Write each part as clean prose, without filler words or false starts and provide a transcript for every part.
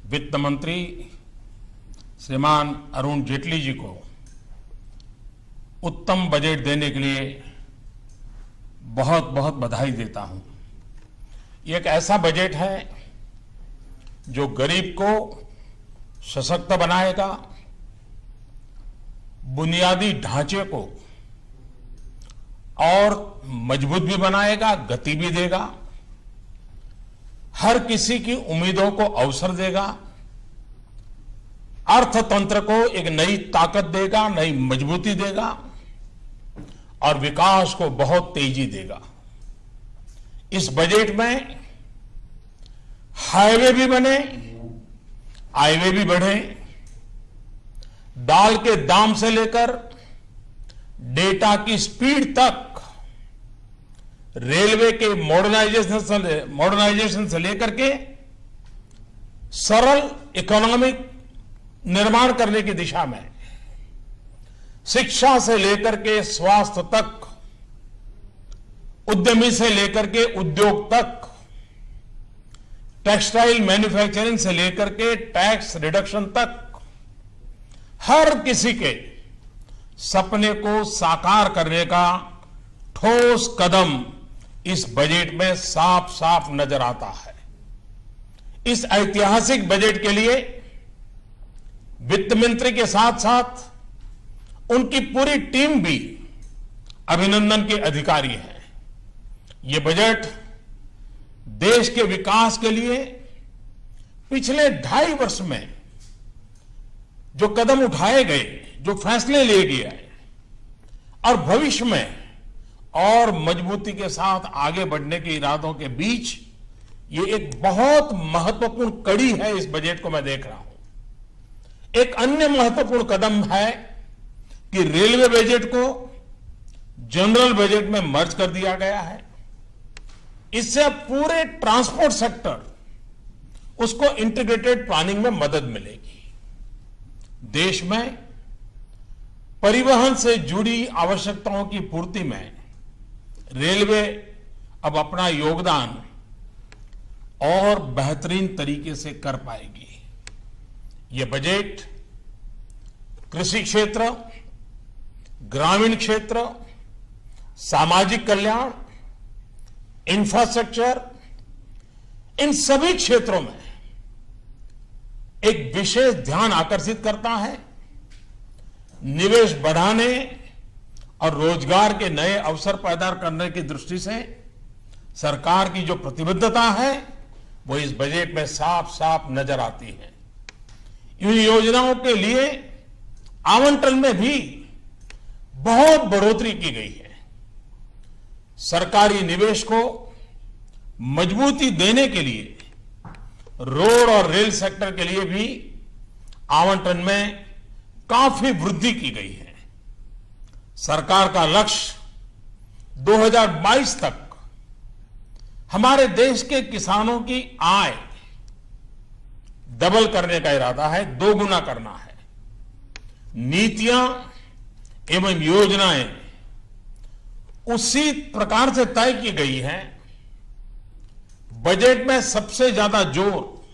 वित्त मंत्री श्रीमान अरुण जेटली जी को उत्तम बजट देने के लिए बहुत बहुत बधाई देता हूं। ये एक ऐसा बजट है जो गरीब को सशक्त बनाएगा, बुनियादी ढांचे को और मजबूत भी बनाएगा, गति भी देगा, हर किसी की उम्मीदों को अवसर देगा, अर्थतंत्र को एक नई ताकत देगा, नई मजबूती देगा और विकास को बहुत तेजी देगा। इस बजट में हाईवे भी बने, हाईवे भी बढ़े, दाल के दाम से लेकर डेटा की स्पीड तक, रेलवे के मॉडर्नाइजेशन से लेकर के सरल इकोनॉमिक निर्माण करने की दिशा में, शिक्षा से लेकर के स्वास्थ्य तक, उद्यमी से लेकर के उद्योग तक, टेक्सटाइल मैन्युफैक्चरिंग से लेकर के टैक्स रिडक्शन तक, हर किसी के सपने को साकार करने का ठोस कदम इस बजट में साफ साफ नजर आता है। इस ऐतिहासिक बजट के लिए वित्त मंत्री के साथ साथ उनकी पूरी टीम भी अभिनंदन के अधिकारी है। ये बजट देश के विकास के लिए पिछले 2.5 वर्ष में जो कदम उठाए गए, जो फैसले लिए गए और भविष्य में और मजबूती के साथ आगे बढ़ने के इरादों के बीच ये एक बहुत महत्वपूर्ण कड़ी है। इस बजट को मैं देख रहा हूं। एक अन्य महत्वपूर्ण कदम है कि रेलवे बजट को जनरल बजट में मर्ज कर दिया गया है। इससे अब पूरे ट्रांसपोर्ट सेक्टर उसको इंटीग्रेटेड प्लानिंग में मदद मिलेगी। देश में परिवहन से जुड़ी आवश्यकताओं की पूर्ति में रेलवे अब अपना योगदान और बेहतरीन तरीके से कर पाएगी। ये बजट कृषि क्षेत्र, ग्रामीण क्षेत्र, सामाजिक कल्याण, इंफ्रास्ट्रक्चर, इन सभी क्षेत्रों में एक विशेष ध्यान आकर्षित करता है। निवेश बढ़ाने और रोजगार के नए अवसर पैदा करने की दृष्टि से सरकार की जो प्रतिबद्धता है वो इस बजट में साफ साफ नजर आती है। इन योजनाओं के लिए आवंटन में भी बहुत बढ़ोतरी की गई है। सरकारी निवेश को मजबूती देने के लिए रोड और रेल सेक्टर के लिए भी आवंटन में काफी वृद्धि की गई है। सरकार का लक्ष्य 2022 तक हमारे देश के किसानों की आय डबल करने का इरादा है, दोगुना करना है। नीतियां एवं योजनाएं उसी प्रकार से तय की गई हैं। बजट में सबसे ज्यादा जोर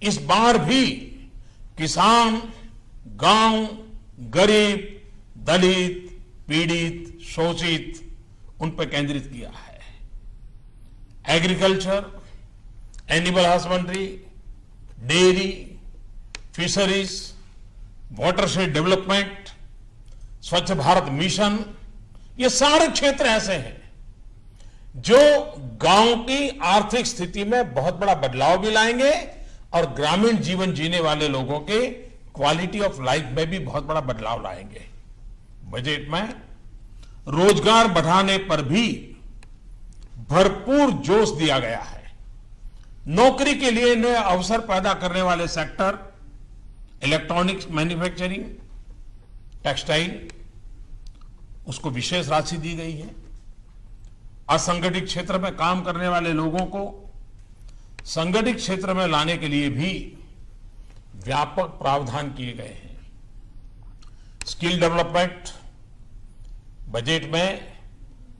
इस बार भी किसान, गांव, गरीब, दलित, पीड़ित, शोषित उन पर केंद्रित किया है। Agriculture, animal husbandry, dairy, fisheries, watershed development, स्वच्छ भारत मिशन, ये सारे क्षेत्र ऐसे हैं जो गांव की आर्थिक स्थिति में बहुत बड़ा बदलाव भी लाएंगे और ग्रामीण जीवन जीने वाले लोगों के क्वालिटी ऑफ लाइफ में भी बहुत बड़ा बदलाव लाएंगे। बजट में रोजगार बढ़ाने पर भी भरपूर जोश दिया गया है। नौकरी के लिए नए अवसर पैदा करने वाले सेक्टर, इलेक्ट्रॉनिक्स मैन्युफैक्चरिंग, टेक्सटाइल, उसको विशेष राशि दी गई है। असंगठित क्षेत्र में काम करने वाले लोगों को संगठित क्षेत्र में लाने के लिए भी व्यापक प्रावधान किए गए हैं। स्किल डेवलपमेंट बजट में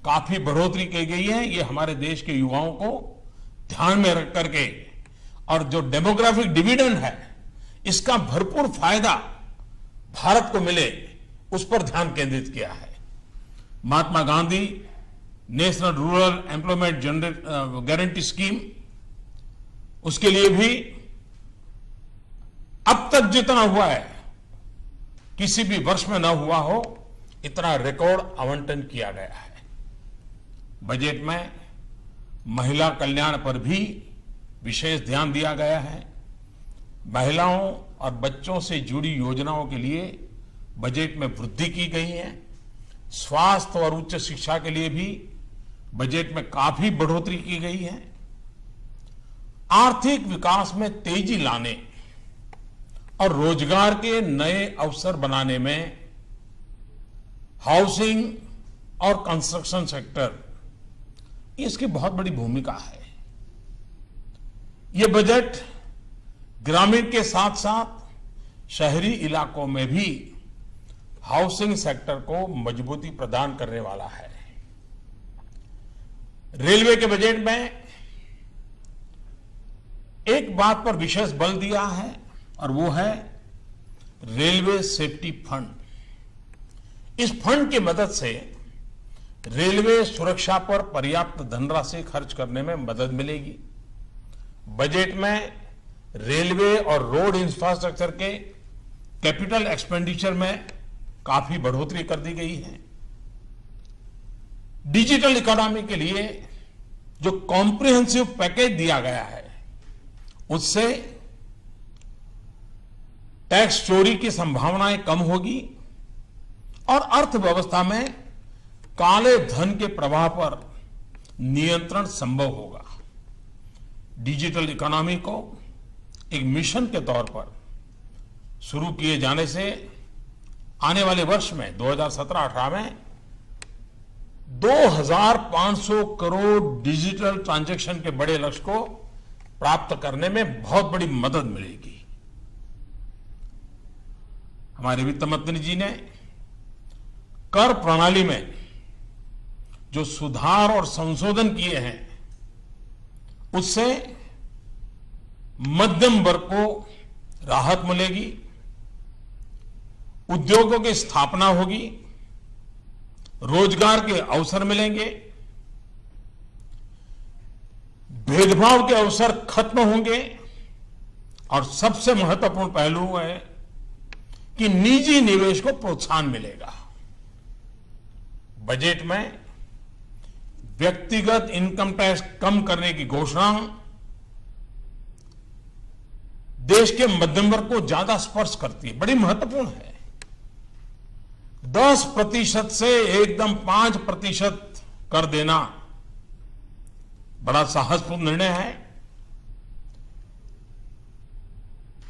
काफी बढ़ोतरी की गई है। ये हमारे देश के युवाओं को ध्यान में रख करके और जो डेमोग्राफिक डिविडेंड है, इसका भरपूर फायदा भारत को मिले, उस पर ध्यान केंद्रित किया है। Mahatma Gandhi national rural employment guarantee scheme, उसके लिए भी अब तक जितना हुआ है किसी भी वर्ष में न हुआ हो, इतना रिकॉर्ड आवंटन किया गया है। बजट में महिला कल्याण पर भी विशेष ध्यान दिया गया है। महिलाओं और बच्चों से जुड़ी योजनाओं के लिए बजट में वृद्धि की गई है। स्वास्थ्य और उच्च शिक्षा के लिए भी बजट में काफी बढ़ोतरी की गई है। आर्थिक विकास में तेजी लाने और रोजगार के नए अवसर बनाने में हाउसिंग और कंस्ट्रक्शन सेक्टर, इसकी बहुत बड़ी भूमिका है। यह बजट ग्रामीण के साथ साथ शहरी इलाकों में भी हाउसिंग सेक्टर को मजबूती प्रदान करने वाला है। रेलवे के बजट में एक बात पर विशेष बल दिया है और वो है रेलवे सेफ्टी फंड। इस फंड की मदद से रेलवे सुरक्षा पर पर्याप्त धनराशि खर्च करने में मदद मिलेगी। बजट में रेलवे और रोड इंफ्रास्ट्रक्चर के कैपिटल एक्सपेंडिचर में काफी बढ़ोतरी कर दी गई है। डिजिटल इकोनॉमी के लिए जो कॉम्प्रिहेंसिव पैकेज दिया गया है, उससे टैक्स चोरी की संभावनाएं कम होगी और अर्थव्यवस्था में काले धन के प्रवाह पर नियंत्रण संभव होगा। डिजिटल इकोनॉमी को एक मिशन के तौर पर शुरू किए जाने से आने वाले वर्ष में 2017-18 में 2500 करोड़ डिजिटल ट्रांजैक्शन के बड़े लक्ष्य को प्राप्त करने में बहुत बड़ी मदद मिलेगी। हमारे वित्त मंत्री जी ने कर प्रणाली में जो सुधार और संशोधन किए हैं, उससे मध्यम वर्ग को राहत मिलेगी, उद्योगों की स्थापना होगी, रोजगार के अवसर मिलेंगे, भेदभाव के अवसर खत्म होंगे और सबसे महत्वपूर्ण पहलू है कि निजी निवेश को प्रोत्साहन मिलेगा। बजट में व्यक्तिगत इनकम टैक्स कम करने की घोषणा देश के मध्यम वर्ग को ज्यादा स्पर्श करती है, बड़ी महत्वपूर्ण है। 10% से एकदम 5% कर देना बड़ा साहसपूर्ण निर्णय है।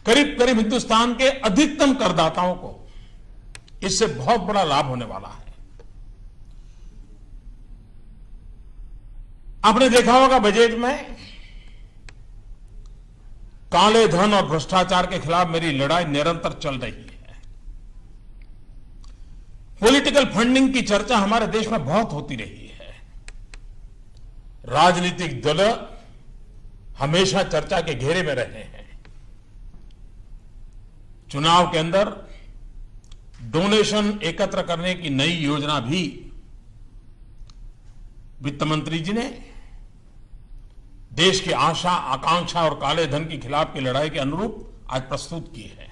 करीब करीब हिंदुस्तान के अधिकतम करदाताओं को इससे बहुत बड़ा लाभ होने वाला है। आपने देखा होगा बजट में काले धन और भ्रष्टाचार के खिलाफ मेरी लड़ाई निरंतर चल रही है। पॉलिटिकल फंडिंग की चर्चा हमारे देश में बहुत होती रही है। राजनीतिक दल हमेशा चर्चा के घेरे में रहे हैं। चुनाव के अंदर डोनेशन एकत्र करने की नई योजना भी वित्त मंत्री जी ने देश की आशा, आकांक्षा और काले धन के खिलाफ की लड़ाई के अनुरूप आज प्रस्तुत की है।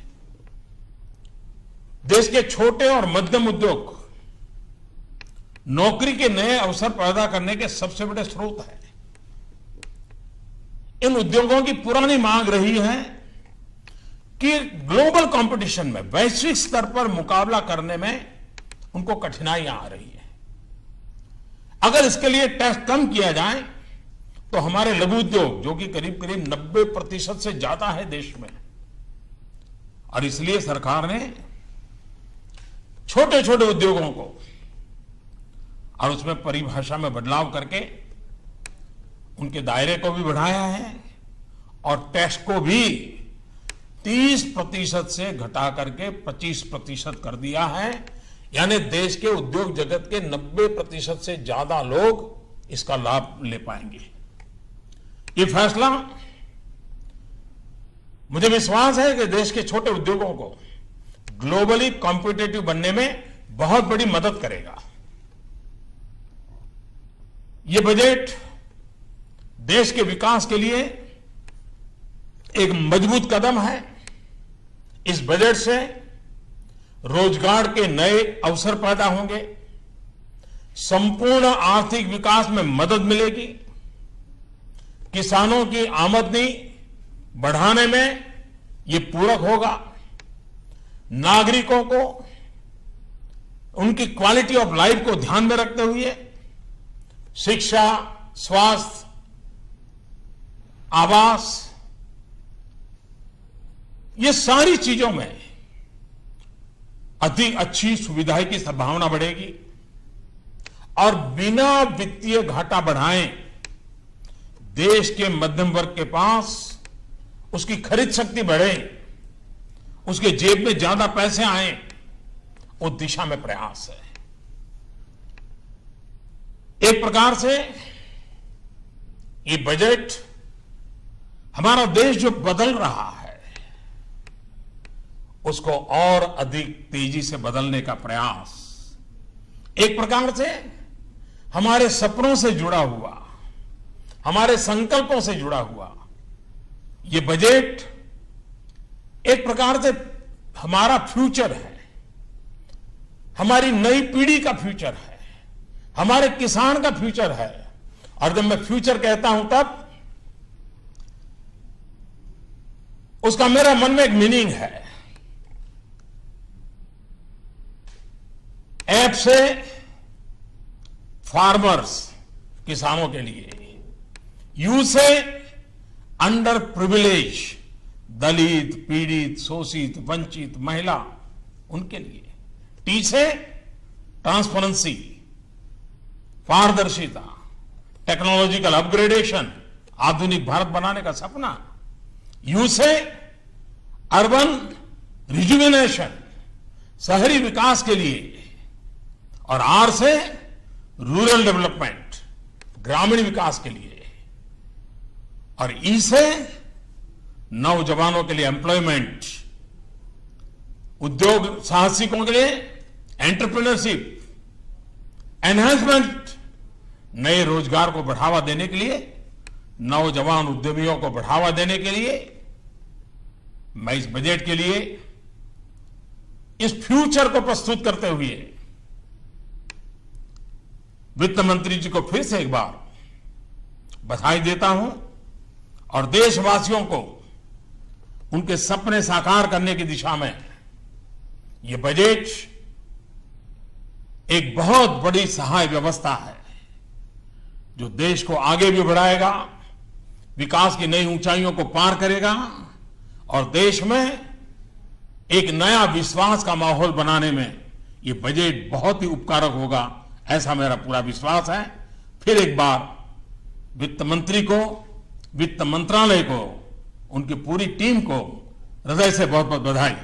देश के छोटे और मध्यम उद्योग नौकरी के नए अवसर पैदा करने के सबसे बड़े स्रोत हैं। इन उद्योगों की पुरानी मांग रही है कि ग्लोबल कंपटीशन में, वैश्विक स्तर पर मुकाबला करने में उनको कठिनाइयां आ रही है। अगर इसके लिए टैक्स कम किया जाए तो हमारे लघु उद्योग, जो कि करीब करीब 90% से ज्यादा है देश में, और इसलिए सरकार ने छोटे छोटे उद्योगों को और उसमें परिभाषा में बदलाव करके उनके दायरे को भी बढ़ाया है और टैक्स को भी 30% से घटा करके 25% कर दिया है। यानी देश के उद्योग जगत के 90% से ज्यादा लोग इसका लाभ ले पाएंगे। ये फैसला मुझे विश्वास है कि देश के छोटे उद्योगों को ग्लोबली कॉम्पिटिटिव बनने में बहुत बड़ी मदद करेगा। ये बजट देश के विकास के लिए एक मजबूत कदम है। इस बजट से रोजगार के नए अवसर पैदा होंगे, संपूर्ण आर्थिक विकास में मदद मिलेगी, किसानों की आमदनी बढ़ाने में ये पूरक होगा, नागरिकों को उनकी क्वालिटी ऑफ लाइफ को ध्यान में रखते हुए शिक्षा, स्वास्थ्य, आवास, ये सारी चीजों में अधिक अच्छी सुविधाएं की संभावना बढ़ेगी और बिना वित्तीय घाटा बढ़ाए देश के मध्यम वर्ग के पास उसकी खरीद शक्ति बढ़े, उसके जेब में ज्यादा पैसे आए, उस दिशा में प्रयास है। एक प्रकार से ये बजट हमारा देश जो बदल रहा है उसको और अधिक तेजी से बदलने का प्रयास, एक प्रकार से हमारे सपनों से जुड़ा हुआ, हमारे संकल्पों से जुड़ा हुआ ये बजट एक प्रकार से हमारा फ्यूचर है, हमारी नई पीढ़ी का फ्यूचर है, हमारे किसान का फ्यूचर है। और जब मैं फ्यूचर कहता हूं तब उसका मेरा मन में एक मीनिंग है। ऐप से फार्मर्स, किसानों के लिए, यू से अंडर प्रिविलेज, दलित, पीड़ित, शोषित, वंचित, महिला, उनके लिए, टी से ट्रांसपेरेंसी, पारदर्शिता, टेक्नोलॉजिकल अपग्रेडेशन, आधुनिक भारत बनाने का सपना, यू से अर्बन रिजुविनेशन, शहरी विकास के लिए, और आर से रूरल डेवलपमेंट, ग्रामीण विकास के लिए, और ई से नौजवानों के लिए एम्प्लॉयमेंट, उद्योग साहसिकों के लिए एंटरप्रेन्योरशिप, एनहांसमेंट, नए रोजगार को बढ़ावा देने के लिए, नौजवान उद्यमियों को बढ़ावा देने के लिए मैं इस बजट के लिए इस फ्यूचर को प्रस्तुत करते हुए वित्त मंत्री जी को फिर से एक बार बधाई देता हूं और देशवासियों को उनके सपने साकार करने की दिशा में यह बजट एक बहुत बड़ी सहाय व्यवस्था है जो देश को आगे भी बढ़ाएगा, विकास की नई ऊंचाइयों को पार करेगा और देश में एक नया विश्वास का माहौल बनाने में यह बजट बहुत ही उपकारक होगा, ऐसा मेरा पूरा विश्वास है। फिर एक बार वित्त मंत्री को, वित्त मंत्रालय को, उनकी पूरी टीम को हृदय से बहुत बहुत बधाई।